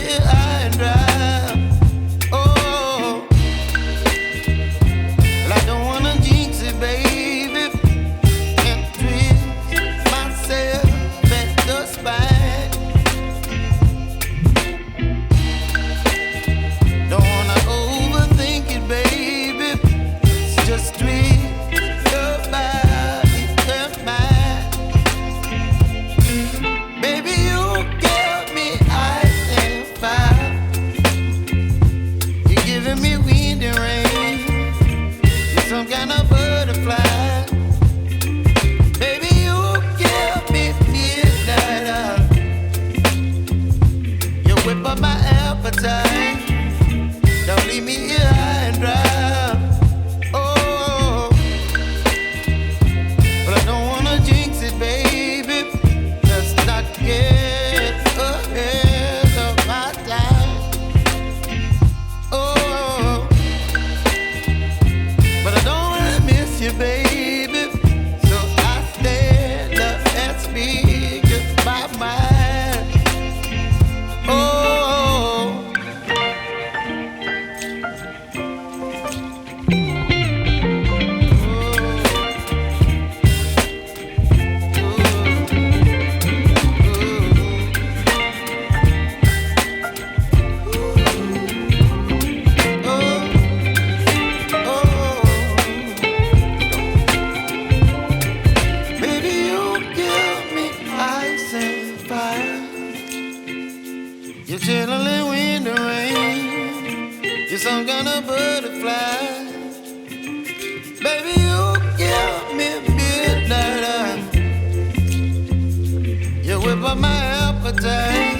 here high and dry. Oh, well, I don't wanna jinx it, baby, and twist myself at the spine. Don't wanna overthink it, baby. It's just twist your body and mine. Baby, you give me ice and fire. You're giving me wind and rain. You're some kind of butterfly. Baby, you give me midnight. You whip up my appetite. Don't leave me here high and dry. Oh, but I don't wanna jinx it, baby. Let's not get ahead of my time. Oh, but I don't wanna miss you, baby. So I stand up and speak my mind. Oh. Baby, you give me ice and fire. You're chilling wind and rain. You're some kind of butterfly. Baby, you give me midnight. You whip up my appetite.